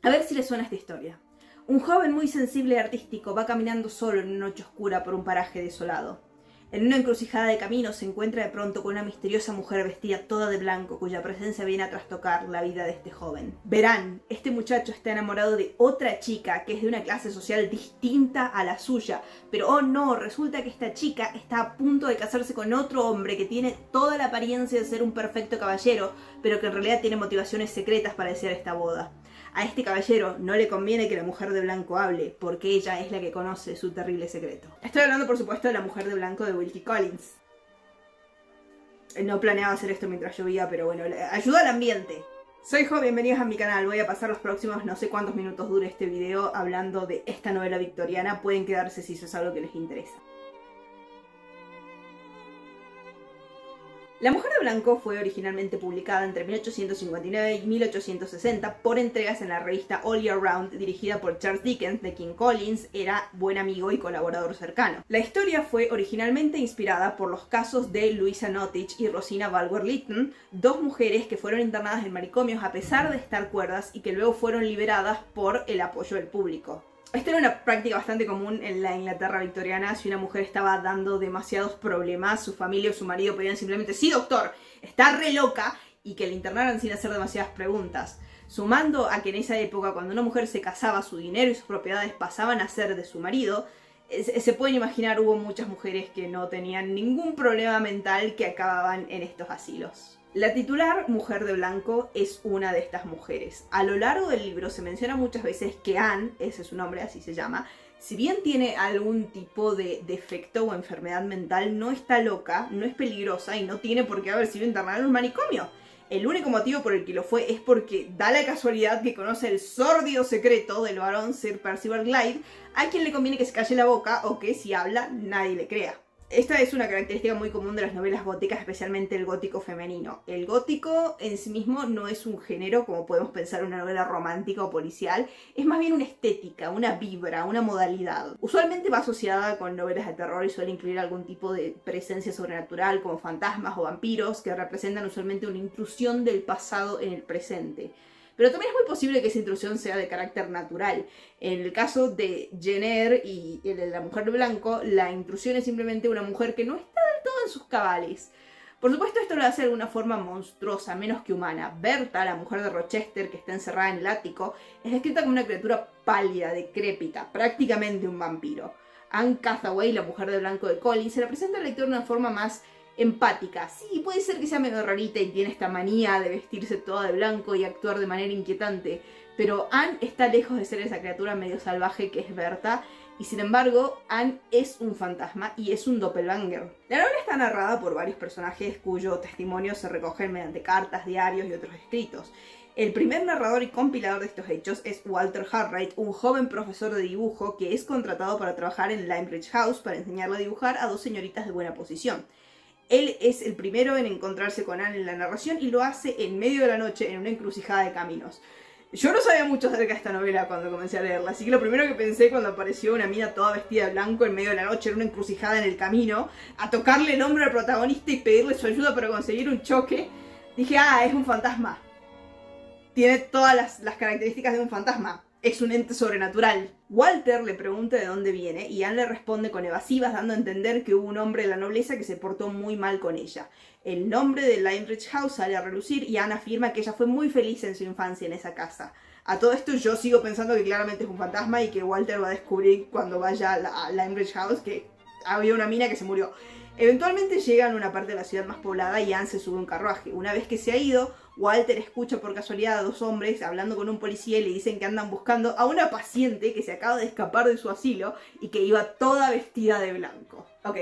A ver si les suena esta historia. Un joven muy sensible y artístico va caminando solo en una noche oscura por un paraje desolado. En una encrucijada de caminos se encuentra de pronto con una misteriosa mujer vestida toda de blanco, cuya presencia viene a trastocar la vida de este joven. Verán, este muchacho está enamorado de otra chica que es de una clase social distinta a la suya, pero oh no, resulta que esta chica está a punto de casarse con otro hombre que tiene toda la apariencia de ser un perfecto caballero, pero que en realidad tiene motivaciones secretas para desear esta boda. A este caballero no le conviene que la mujer de blanco hable, porque ella es la que conoce su terrible secreto. Estoy hablando, por supuesto, de La mujer de blanco de Wilkie Collins. No planeaba hacer esto mientras llovía, pero bueno, ayuda al ambiente. Soy Jo, bienvenidos a mi canal. Voy a pasar los próximos no sé cuántos minutos dure este video hablando de esta novela victoriana. Pueden quedarse si eso es algo que les interesa. La mujer de blanco fue originalmente publicada entre 1859 y 1860 por entregas en la revista All Year Round, dirigida por Charles Dickens, de quien Collins era buen amigo y colaborador cercano. La historia fue originalmente inspirada por los casos de Louisa Nottage y Rosina Bulwer-Lytton, dos mujeres que fueron internadas en manicomios a pesar de estar cuerdas y que luego fueron liberadas por el apoyo del público. Esta era una práctica bastante común en la Inglaterra victoriana. Si una mujer estaba dando demasiados problemas, su familia o su marido podían simplemente: sí, doctor, está re loca, y que la internaran sin hacer demasiadas preguntas. Sumando a que en esa época, cuando una mujer se casaba, su dinero y sus propiedades pasaban a ser de su marido, se pueden imaginar, hubo muchas mujeres que no tenían ningún problema mental que acababan en estos asilos. La titular mujer de blanco es una de estas mujeres. A lo largo del libro se menciona muchas veces que Anne, ese es su nombre, así se llama, si bien tiene algún tipo de defecto o enfermedad mental, no está loca, no es peligrosa y no tiene por qué haber sido internada en un manicomio. El único motivo por el que lo fue es porque da la casualidad que conoce el sórdido secreto del varón Sir Percival Glyde, a quien le conviene que se calle la boca o que si habla nadie le crea. Esta es una característica muy común de las novelas góticas, especialmente el gótico femenino. El gótico en sí mismo no es un género, como podemos pensar en una novela romántica o policial, es más bien una estética, una vibra, una modalidad. Usualmente va asociada con novelas de terror y suele incluir algún tipo de presencia sobrenatural, como fantasmas o vampiros, que representan usualmente una intrusión del pasado en el presente. Pero también es muy posible que esa intrusión sea de carácter natural. En el caso de Jane Eyre y La mujer de blanco, la intrusión es simplemente una mujer que no está del todo en sus cabales. Por supuesto, esto lo hace de alguna forma monstruosa, menos que humana. Berta, la mujer de Rochester, que está encerrada en el ático, es descrita como una criatura pálida, decrépita, prácticamente un vampiro. Anne Hathaway, la mujer de blanco de Collins, se la presenta al lector de una forma más empática. Sí, puede ser que sea medio rarita y tiene esta manía de vestirse toda de blanco y actuar de manera inquietante, pero Anne está lejos de ser esa criatura medio salvaje que es Berta, y sin embargo Anne es un fantasma y es un doppelganger. La novela está narrada por varios personajes cuyo testimonio se recogen mediante cartas, diarios y otros escritos. El primer narrador y compilador de estos hechos es Walter Harriet, un joven profesor de dibujo que es contratado para trabajar en Limeridge House para enseñarle a dibujar a dos señoritas de buena posición. Él es el primero en encontrarse con Anne en la narración y lo hace en medio de la noche en una encrucijada de caminos. Yo no sabía mucho acerca de esta novela cuando comencé a leerla, así que lo primero que pensé cuando apareció una mina toda vestida de blanco en medio de la noche en una encrucijada en el camino, a tocarle el hombro al protagonista y pedirle su ayuda para conseguir un choque, dije: ah, es un fantasma. Tiene todas las características de un fantasma. Es un ente sobrenatural. Walter le pregunta de dónde viene y Anne le responde con evasivas, dando a entender que hubo un hombre de la nobleza que se portó muy mal con ella. El nombre de Limeridge House sale a relucir y Anne afirma que ella fue muy feliz en su infancia en esa casa. A todo esto yo sigo pensando que claramente es un fantasma y que Walter va a descubrir cuando vaya a Limeridge House que había una mina que se murió. Eventualmente llegan a una parte de la ciudad más poblada y Anne se sube a un carruaje. Una vez que se ha ido, Walter escucha por casualidad a dos hombres hablando con un policía y le dicen que andan buscando a una paciente que se acaba de escapar de su asilo y que iba toda vestida de blanco. Ok,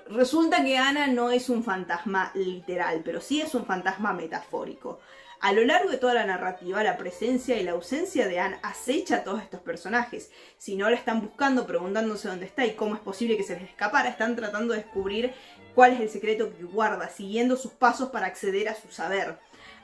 resulta que Anna no es un fantasma literal, pero sí es un fantasma metafórico. A lo largo de toda la narrativa, la presencia y la ausencia de Anne acecha a todos estos personajes. Si no la están buscando, preguntándose dónde está y cómo es posible que se les escapara, están tratando de descubrir cuál es el secreto que guarda, siguiendo sus pasos para acceder a su saber.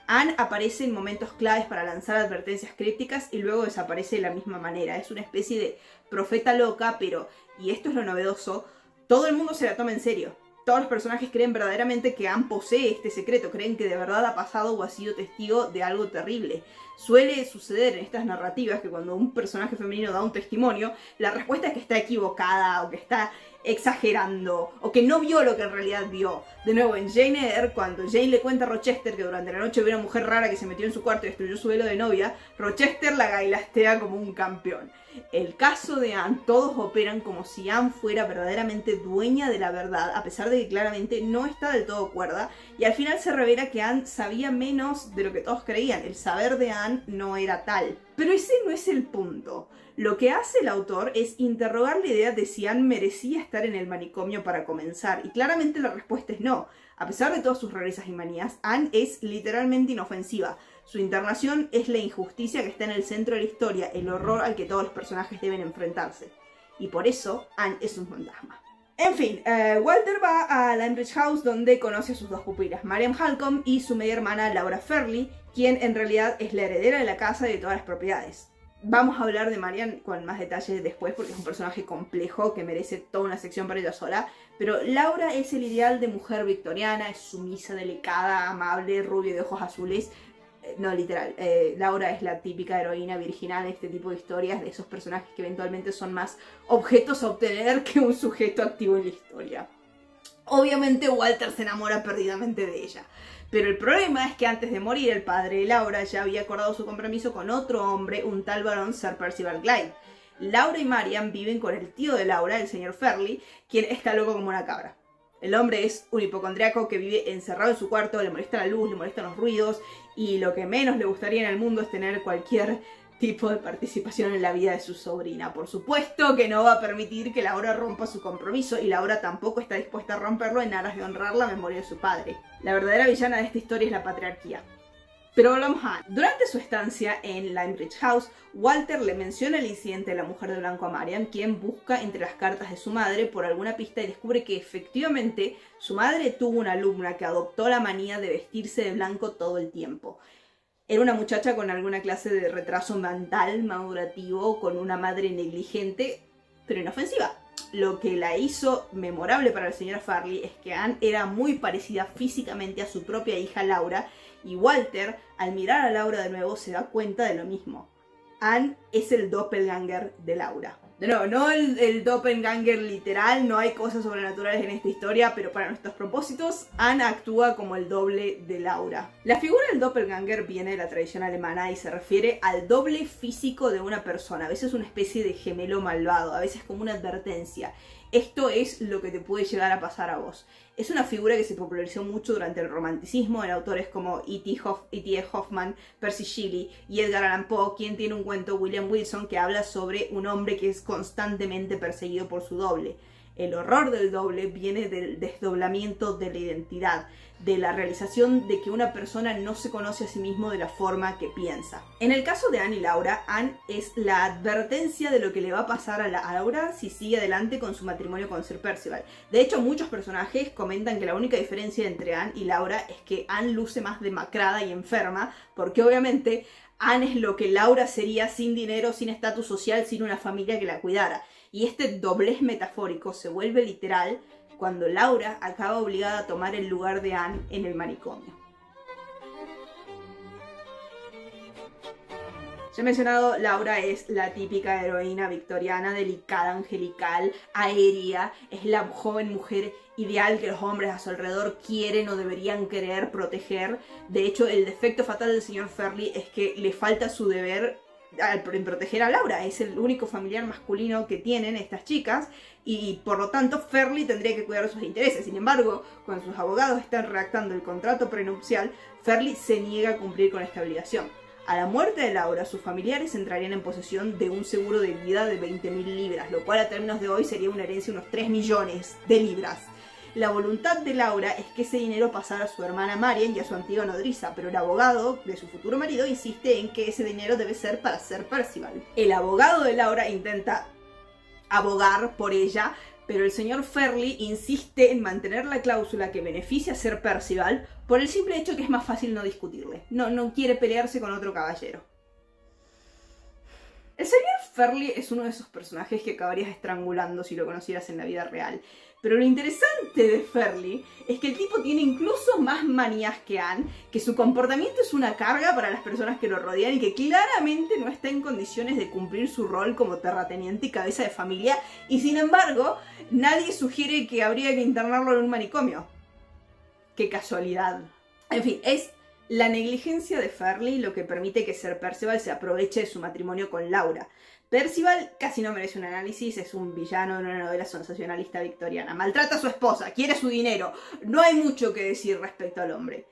Anne aparece en momentos claves para lanzar advertencias crípticas y luego desaparece de la misma manera. Es una especie de profeta loca, pero, y esto es lo novedoso, todo el mundo se la toma en serio. Todos los personajes creen verdaderamente que Anne posee este secreto, creen que de verdad ha pasado o ha sido testigo de algo terrible. Suele suceder en estas narrativas que cuando un personaje femenino da un testimonio, la respuesta es que está equivocada o que está exagerando o que no vio lo que en realidad vio. De nuevo, en Jane Eyre, cuando Jane le cuenta a Rochester que durante la noche vio una mujer rara que se metió en su cuarto y destruyó su velo de novia, Rochester la gailastea como un campeón. El caso de Anne, todos operan como si Anne fuera verdaderamente dueña de la verdad, a pesar de que claramente no está del todo cuerda, y al final se revela que Anne sabía menos de lo que todos creían. El saber de Anne no era tal. Pero ese no es el punto. Lo que hace el autor es interrogar la idea de si Anne merecía estar en el manicomio para comenzar, y claramente la respuesta es no. A pesar de todas sus rarezas y manías, Anne es literalmente inofensiva. Su internación es la injusticia que está en el centro de la historia, el horror al que todos los personajes deben enfrentarse. Y por eso, Anne es un fantasma. En fin, Walter va a Limeridge House donde conoce a sus dos pupilas, Marian Halcombe y su media hermana Laura Fairley, quien en realidad es la heredera de la casa y de todas las propiedades. Vamos a hablar de Marian con más detalle después porque es un personaje complejo que merece toda una sección para ella sola, pero Laura es el ideal de mujer victoriana, es sumisa, delicada, amable, rubia de ojos azules. No, literal, Laura es la típica heroína virginal de este tipo de historias, de esos personajes que eventualmente son más objetos a obtener que un sujeto activo en la historia. Obviamente Walter se enamora perdidamente de ella. Pero el problema es que antes de morir el padre de Laura ya había acordado su compromiso con otro hombre, un tal varón Sir Percival Glyde. Laura y Marian viven con el tío de Laura, el señor Fairley, quien está loco como una cabra. El hombre es un hipocondriaco que vive encerrado en su cuarto, le molesta la luz, le molestan los ruidos y lo que menos le gustaría en el mundo es tener cualquier tipo de participación en la vida de su sobrina. Por supuesto que no va a permitir que Laura rompa su compromiso y Laura tampoco está dispuesta a romperlo en aras de honrar la memoria de su padre. La verdadera villana de esta historia es la patriarquía. Pero volvamos a Anne. Durante su estancia en Limeridge House, Walter le menciona el incidente de la mujer de blanco a Marian, quien busca entre las cartas de su madre por alguna pista y descubre que efectivamente su madre tuvo una alumna que adoptó la manía de vestirse de blanco todo el tiempo. Era una muchacha con alguna clase de retraso mental, madurativo, con una madre negligente, pero inofensiva. Lo que la hizo memorable para la señora Fairley es que Anne era muy parecida físicamente a su propia hija Laura, y Walter, al mirar a Laura de nuevo, se da cuenta de lo mismo. Anne es el doppelganger de Laura. De nuevo, no el doppelganger literal, no hay cosas sobrenaturales en esta historia, pero para nuestros propósitos, Anne actúa como el doble de Laura. La figura del doppelganger viene de la tradición alemana y se refiere al doble físico de una persona, a veces una especie de gemelo malvado, a veces como una advertencia. Esto es lo que te puede llegar a pasar a vos. Es una figura que se popularizó mucho durante el romanticismo en autores como E.T. Hoffman, Percy Shelley y Edgar Allan Poe, quien tiene un cuento, William Wilson, que habla sobre un hombre que es constantemente perseguido por su doble. El horror del doble viene del desdoblamiento de la identidad, de la realización de que una persona no se conoce a sí mismo de la forma que piensa. En el caso de Anne y Laura, Anne es la advertencia de lo que le va a pasar a Laura si sigue adelante con su matrimonio con Sir Percival. De hecho, muchos personajes comentan que la única diferencia entre Anne y Laura es que Anne luce más demacrada y enferma, porque obviamente Anne es lo que Laura sería sin dinero, sin estatus social, sin una familia que la cuidara. Y este doblez metafórico se vuelve literal cuando Laura acaba obligada a tomar el lugar de Anne en el manicomio. Ya he mencionado, Laura es la típica heroína victoriana, delicada, angelical, aérea. Es la joven mujer ideal que los hombres a su alrededor quieren o deberían querer proteger. De hecho, el defecto fatal del señor Fairley es que le falta su deber en proteger a Laura. Es el único familiar masculino que tienen estas chicas y por lo tanto Fairley tendría que cuidar de sus intereses. Sin embargo, cuando sus abogados están redactando el contrato prenupcial, Fairley se niega a cumplir con esta obligación. A la muerte de Laura, sus familiares entrarían en posesión de un seguro de vida de 20.000 libras, lo cual a términos de hoy sería una herencia de unos 3 millones de libras. La voluntad de Laura es que ese dinero pasara a su hermana Marian y a su antigua nodriza, pero el abogado de su futuro marido insiste en que ese dinero debe ser para Sir Percival. El abogado de Laura intenta abogar por ella, pero el señor Fairley insiste en mantener la cláusula que beneficia a Sir Percival por el simple hecho que es más fácil no discutirle. No quiere pelearse con otro caballero. El señor Ferlie es uno de esos personajes que acabarías estrangulando si lo conocieras en la vida real. Pero lo interesante de Ferlie es que el tipo tiene incluso más manías que Anne, que su comportamiento es una carga para las personas que lo rodean y que claramente no está en condiciones de cumplir su rol como terrateniente y cabeza de familia, y sin embargo, nadie sugiere que habría que internarlo en un manicomio. ¡Qué casualidad! En fin, es la negligencia de Ferlie lo que permite que Sir Percival se aproveche de su matrimonio con Laura. Percival casi no merece un análisis, es un villano en una novela sensacionalista victoriana. Maltrata a su esposa, quiere su dinero, no hay mucho que decir respecto al hombre.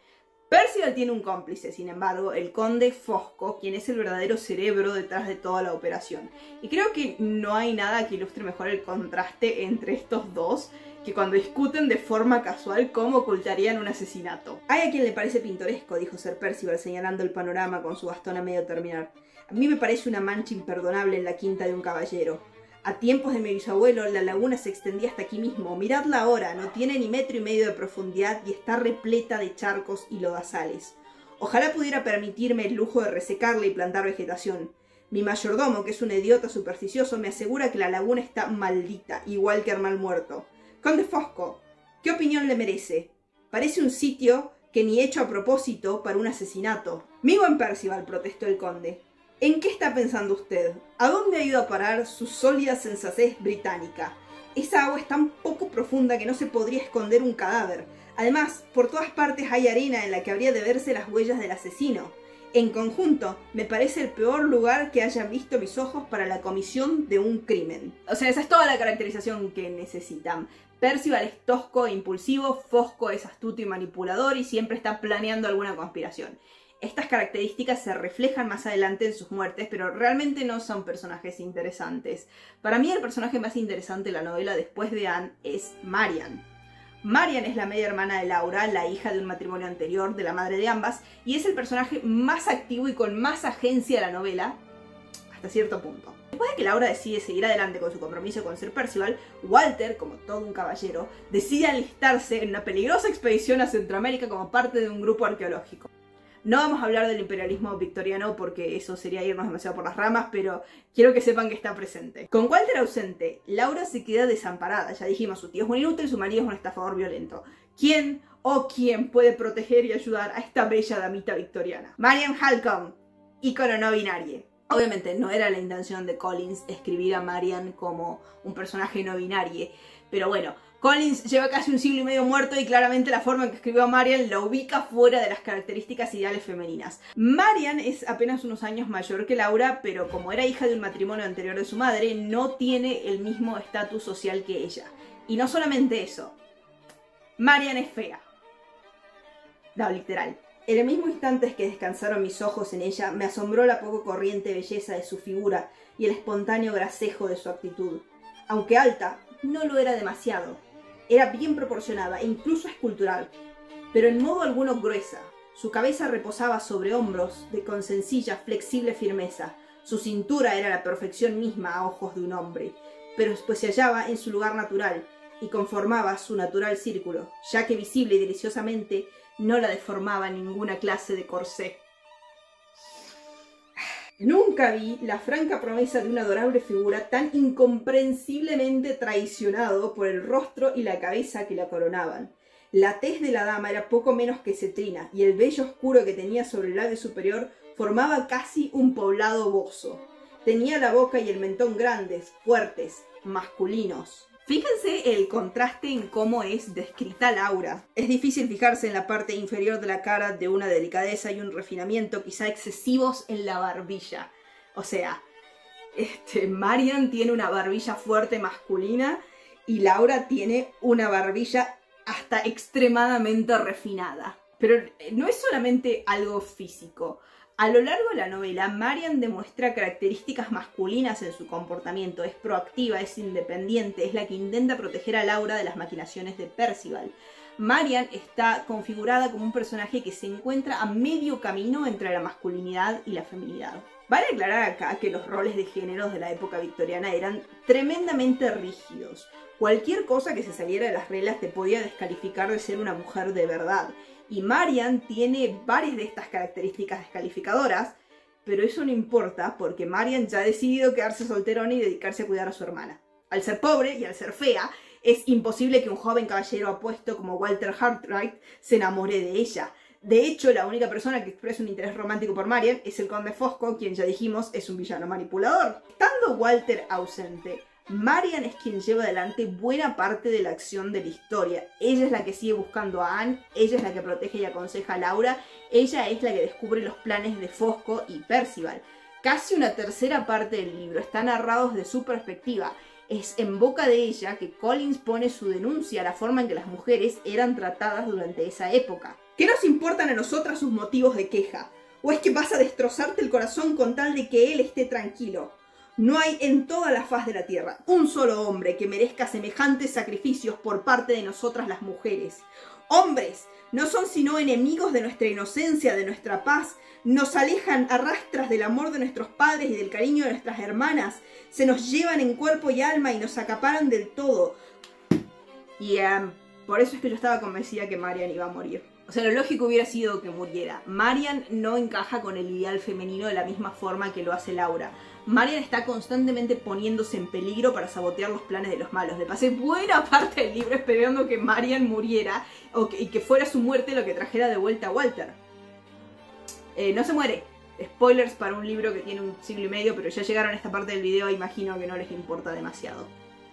Percival tiene un cómplice, sin embargo, el conde Fosco, quien es el verdadero cerebro detrás de toda la operación. Y creo que no hay nada que ilustre mejor el contraste entre estos dos, que cuando discuten de forma casual cómo ocultarían un asesinato. Hay a quien le parece pintoresco, dijo Sir Percival señalando el panorama con su bastón a medio terminar. A mí me parece una mancha imperdonable en la quinta de un caballero. A tiempos de mi bisabuelo la laguna se extendía hasta aquí mismo. Miradla ahora, no tiene ni 1,5 metros de profundidad y está repleta de charcos y lodazales. Ojalá pudiera permitirme el lujo de resecarla y plantar vegetación. Mi mayordomo, que es un idiota supersticioso, me asegura que la laguna está maldita, igual que el mal muerto. Conde Fosco, ¿qué opinión le merece? Parece un sitio que ni hecho a propósito para un asesinato. Mi buen Percival, protestó el conde. ¿En qué está pensando usted? ¿A dónde ha ido a parar su sólida sensatez británica? Esa agua es tan poco profunda que no se podría esconder un cadáver. Además, por todas partes hay arena en la que habría de verse las huellas del asesino. En conjunto, me parece el peor lugar que hayan visto mis ojos para la comisión de un crimen. O sea, esa es toda la caracterización que necesitan. Percival es tosco e impulsivo, Fosco es astuto y manipulador y siempre está planeando alguna conspiración. Estas características se reflejan más adelante en sus muertes, pero realmente no son personajes interesantes. Para mí el personaje más interesante de la novela después de Anne es Marian. Marian es la media hermana de Laura, la hija de un matrimonio anterior de la madre de ambas, y es el personaje más activo y con más agencia de la novela, hasta cierto punto. Después de que Laura decide seguir adelante con su compromiso con Sir Percival, Walter, como todo un caballero, decide alistarse en una peligrosa expedición a Centroamérica como parte de un grupo arqueológico. No vamos a hablar del imperialismo victoriano porque eso sería irnos demasiado por las ramas, pero quiero que sepan que está presente. Con Walter ausente, Laura se queda desamparada. Ya dijimos, su tío es un inútil, su marido es un estafador violento. ¿Quién quién puede proteger y ayudar a esta bella damita victoriana? Marian Halcombe, ícono no binario. Obviamente no era la intención de Collins escribir a Marian como un personaje no binario, pero bueno, Collins lleva casi 1,5 siglos muerto y claramente la forma en que escribió a Marian la ubica fuera de las características ideales femeninas. Marian es apenas unos años mayor que Laura, pero como era hija de un matrimonio anterior de su madre, no tiene el mismo estatus social que ella. Y no solamente eso, Marian es fea. No, literal. En el mismo instante que descansaron mis ojos en ella, me asombró la poco corriente belleza de su figura y el espontáneo gracejo de su actitud. Aunque alta, no lo era demasiado. Era bien proporcionada e incluso escultural, pero en modo alguno gruesa. Su cabeza reposaba sobre hombros con sencilla, flexible firmeza. Su cintura era la perfección misma a ojos de un hombre, pero pues se hallaba en su lugar natural y conformaba su natural círculo, ya que visible y deliciosamente no la deformaba ninguna clase de corsé. Nunca vi la franca promesa de una adorable figura tan incomprensiblemente traicionado por el rostro y la cabeza que la coronaban. La tez de la dama era poco menos que cetrina, y el vello oscuro que tenía sobre el labio superior formaba casi un poblado bozo. Tenía la boca y el mentón grandes, fuertes, masculinos. Fíjense el contraste en cómo es descrita Laura. Es difícil fijarse en la parte inferior de la cara de una delicadeza y un refinamiento quizá excesivos en la barbilla. O sea, Marian tiene una barbilla fuerte masculina y Laura tiene una barbilla hasta extremadamente refinada. Pero no es solamente algo físico. A lo largo de la novela, Marian demuestra características masculinas en su comportamiento. Es proactiva, es independiente, es la que intenta proteger a Laura de las maquinaciones de Percival. Marian está configurada como un personaje que se encuentra a medio camino entre la masculinidad y la feminidad. Vale aclarar acá que los roles de géneros de la época victoriana eran tremendamente rígidos. Cualquier cosa que se saliera de las reglas te podía descalificar de ser una mujer de verdad. Y Marian tiene varias de estas características descalificadoras, pero eso no importa porque Marian ya ha decidido quedarse solterona y dedicarse a cuidar a su hermana. Al ser pobre y al ser fea, es imposible que un joven caballero apuesto como Walter Hartright se enamore de ella. De hecho, la única persona que expresa un interés romántico por Marian es el conde Fosco, quien ya dijimos es un villano manipulador. Estando Walter ausente, Marian es quien lleva adelante buena parte de la acción de la historia. Ella es la que sigue buscando a Anne, ella es la que protege y aconseja a Laura, ella es la que descubre los planes de Fosco y Percival. Casi una tercera parte del libro está narrado desde su perspectiva. Es en boca de ella que Collins pone su denuncia a la forma en que las mujeres eran tratadas durante esa época. ¿Qué nos importan a nosotras sus motivos de queja? ¿O es que vas a destrozarte el corazón con tal de que él esté tranquilo? No hay en toda la faz de la tierra un solo hombre que merezca semejantes sacrificios por parte de nosotras las mujeres. Hombres no son sino enemigos de nuestra inocencia, de nuestra paz, nos alejan a rastras del amor de nuestros padres y del cariño de nuestras hermanas, se nos llevan en cuerpo y alma y nos acaparan del todo. Y por eso es que yo estaba convencida que Marian iba a morir. O sea, lo lógico hubiera sido que muriera. Marian no encaja con el ideal femenino de la misma forma que lo hace Laura. Marian está constantemente poniéndose en peligro para sabotear los planes de los malos. Le pasé buena parte del libro esperando que Marian muriera y que fuera su muerte lo que trajera de vuelta a Walter. No se muere. Spoilers para un libro que tiene un siglo y medio, pero ya llegaron a esta parte del video, imagino que no les importa demasiado.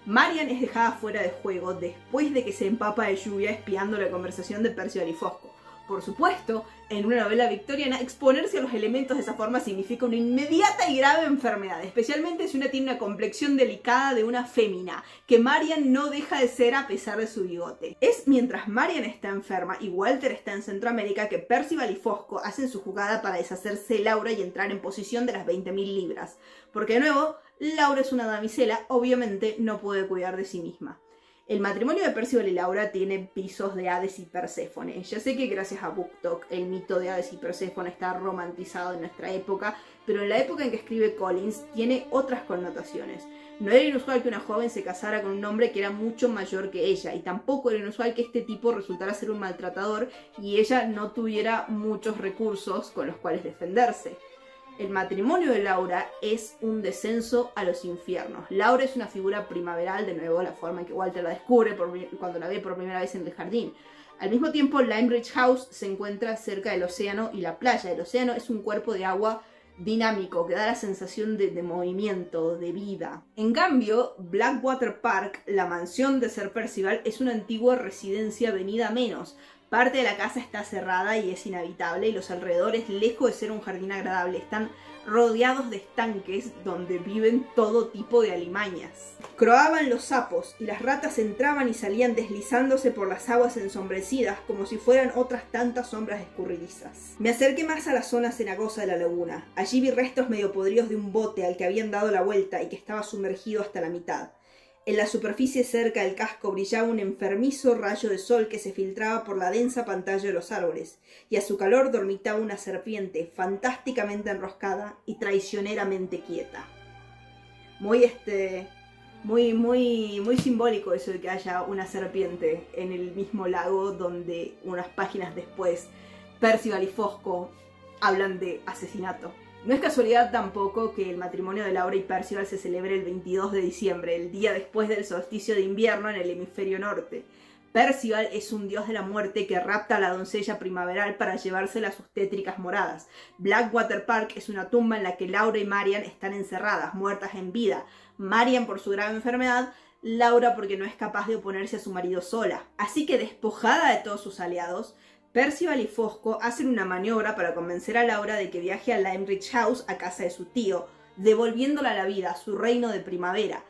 Marian es dejada fuera de juego después de que se empapa de lluvia espiando la conversación de Percival y Fosco. Por supuesto, en una novela victoriana, exponerse a los elementos de esa forma significa una inmediata y grave enfermedad, especialmente si una tiene una complexión delicada de una fémina, que Marian no deja de ser a pesar de su bigote. Es mientras Marian está enferma y Walter está en Centroamérica que Percival y Fosco hacen su jugada para deshacerse de Laura y entrar en posesión de las 20.000 libras. Porque de nuevo, Laura es una damisela, obviamente no puede cuidar de sí misma. El matrimonio de Percival y Laura tiene visos de Hades y Perséfone. Ya sé que gracias a BookTok el mito de Hades y Perséfone está romantizado en nuestra época, pero en la época en que escribe Collins tiene otras connotaciones. No era inusual que una joven se casara con un hombre que era mucho mayor que ella, y tampoco era inusual que este tipo resultara ser un maltratador y ella no tuviera muchos recursos con los cuales defenderse. El matrimonio de Laura es un descenso a los infiernos. Laura es una figura primaveral, de nuevo la forma en que Walter la descubre cuando la ve por primera vez en el jardín. Al mismo tiempo, Limebridge House se encuentra cerca del océano y la playa. El océano es un cuerpo de agua dinámico que da la sensación de movimiento, de vida. En cambio, Blackwater Park, la mansión de Sir Percival, es una antigua residencia venida a menos. Parte de la casa está cerrada y es inhabitable y los alrededores, lejos de ser un jardín agradable, están rodeados de estanques donde viven todo tipo de alimañas. Croaban los sapos y las ratas entraban y salían deslizándose por las aguas ensombrecidas como si fueran otras tantas sombras escurridizas. Me acerqué más a la zona cenagosa de la laguna. Allí vi restos medio podridos de un bote al que habían dado la vuelta y que estaba sumergido hasta la mitad. En la superficie cerca del casco brillaba un enfermizo rayo de sol que se filtraba por la densa pantalla de los árboles, y a su calor dormitaba una serpiente fantásticamente enroscada y traicioneramente quieta. Muy simbólico eso de que haya una serpiente en el mismo lago donde unas páginas después Percival y Fosco hablan de asesinato. No es casualidad tampoco que el matrimonio de Laura y Percival se celebre el 22 de diciembre, el día después del solsticio de invierno en el hemisferio norte. Percival es un dios de la muerte que rapta a la doncella primaveral para llevársela a sus tétricas moradas. Blackwater Park es una tumba en la que Laura y Marian están encerradas, muertas en vida. Marian por su grave enfermedad, Laura porque no es capaz de oponerse a su marido sola. Así que despojada de todos sus aliados, Percival y Fosco hacen una maniobra para convencer a Laura de que viaje a Limebridge House, a casa de su tío, devolviéndola a la vida, a su reino de primavera.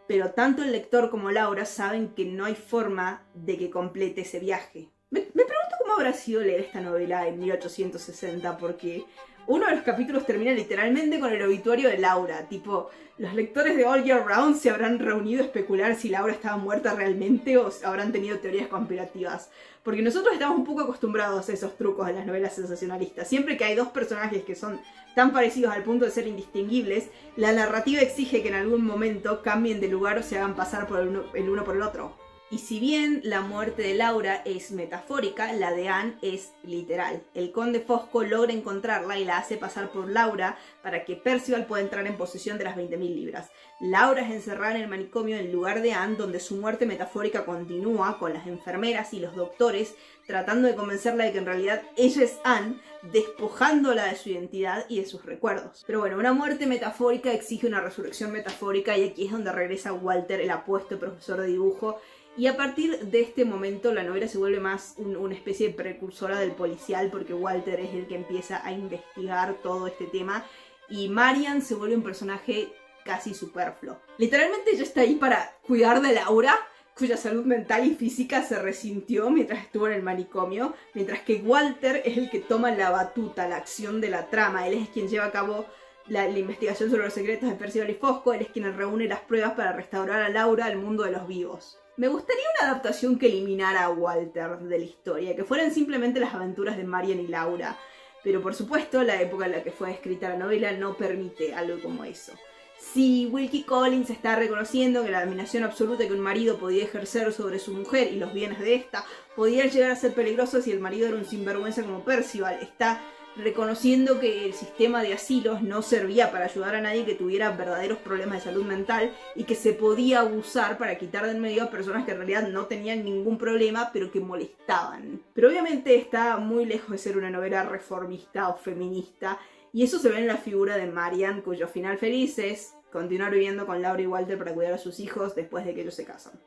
Pero tanto el lector como Laura saben que no hay forma de que complete ese viaje. Me pregunto cómo habrá sido leer esta novela en 1860, porque uno de los capítulos termina literalmente con el obituario de Laura. Tipo, los lectores de All Year Round se habrán reunido a especular si Laura estaba muerta realmente o habrán tenido teorías conspirativas. Porque nosotros estamos un poco acostumbrados a esos trucos de las novelas sensacionalistas. Siempre que hay dos personajes que son tan parecidos al punto de ser indistinguibles, la narrativa exige que en algún momento cambien de lugar o se hagan pasar por el uno por el otro. Y si bien la muerte de Laura es metafórica, la de Anne es literal. El conde Fosco logra encontrarla y la hace pasar por Laura para que Percival pueda entrar en posesión de las 20.000 libras. Laura es encerrada en el manicomio en lugar de Anne, donde su muerte metafórica continúa con las enfermeras y los doctores tratando de convencerla de que en realidad ella es Anne, despojándola de su identidad y de sus recuerdos. Pero bueno, una muerte metafórica exige una resurrección metafórica, y aquí es donde regresa Walter, el apuesto profesor de dibujo. Y a partir de este momento la novela se vuelve más una especie de precursora del policial, porque Walter es el que empieza a investigar todo este tema y Marian se vuelve un personaje casi superfluo. Literalmente ella está ahí para cuidar de Laura, cuya salud mental y física se resintió mientras estuvo en el manicomio, mientras que Walter es el que toma la batuta, la acción de la trama. Él es quien lleva a cabo la investigación sobre los secretos de Percival y Fosco, él es quien reúne las pruebas para restaurar a Laura al mundo de los vivos. Me gustaría una adaptación que eliminara a Walter de la historia, que fueran simplemente las aventuras de Marian y Laura. Pero por supuesto, la época en la que fue escrita la novela no permite algo como eso. Si Wilkie Collins está reconociendo que la dominación absoluta que un marido podía ejercer sobre su mujer y los bienes de esta podían llegar a ser peligrosos si el marido era un sinvergüenza como Percival, está reconociendo que el sistema de asilos no servía para ayudar a nadie que tuviera verdaderos problemas de salud mental y que se podía abusar para quitar de en medio a personas que en realidad no tenían ningún problema pero que molestaban. Pero obviamente está muy lejos de ser una novela reformista o feminista, y eso se ve en la figura de Marian, cuyo final feliz es continuar viviendo con Laura y Walter para cuidar a sus hijos después de que ellos se casan.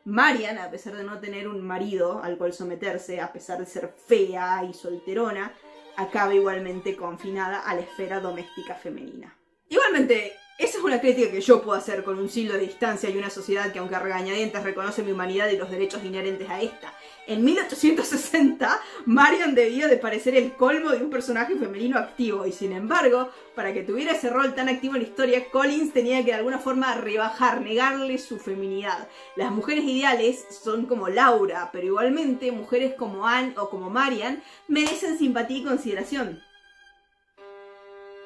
Marian, a pesar de no tener un marido al cual someterse, a pesar de ser fea y solterona, acaba igualmente confinada a la esfera doméstica femenina. Igualmente, esa es una crítica que yo puedo hacer con un siglo de distancia y una sociedad que, aunque a regañadientes, reconoce mi humanidad y los derechos inherentes a esta. En 1860, Marian debía de parecer el colmo de un personaje femenino activo, y sin embargo, para que tuviera ese rol tan activo en la historia, Collins tenía que de alguna forma rebajar, negarle su feminidad. Las mujeres ideales son como Laura, pero igualmente mujeres como Anne o como Marian merecen simpatía y consideración.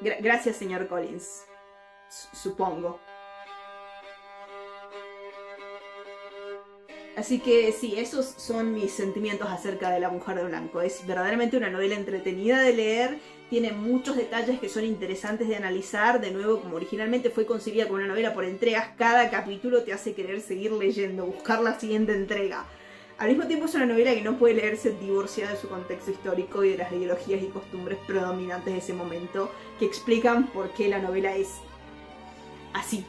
Gracias, señor Collins. Supongo. Así que sí, esos son mis sentimientos acerca de La Mujer de Blanco. Es verdaderamente una novela entretenida de leer, tiene muchos detalles que son interesantes de analizar. De nuevo, como originalmente fue concebida como una novela por entregas, cada capítulo te hace querer seguir leyendo, buscar la siguiente entrega. Al mismo tiempo es una novela que no puede leerse divorciada de su contexto histórico y de las ideologías y costumbres predominantes de ese momento, que explican por qué la novela es así.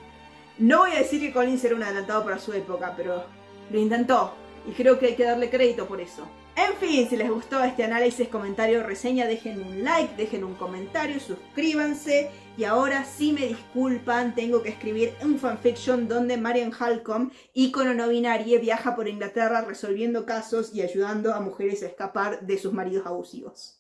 No voy a decir que Collins era un adelantado para su época, pero lo intentó, y creo que hay que darle crédito por eso. En fin, si les gustó este análisis, comentario, reseña, dejen un like, dejen un comentario, suscríbanse. Y ahora sí me disculpan, tengo que escribir un fanfiction donde Marian Halcombe, ícono no binario, viaja por Inglaterra resolviendo casos y ayudando a mujeres a escapar de sus maridos abusivos.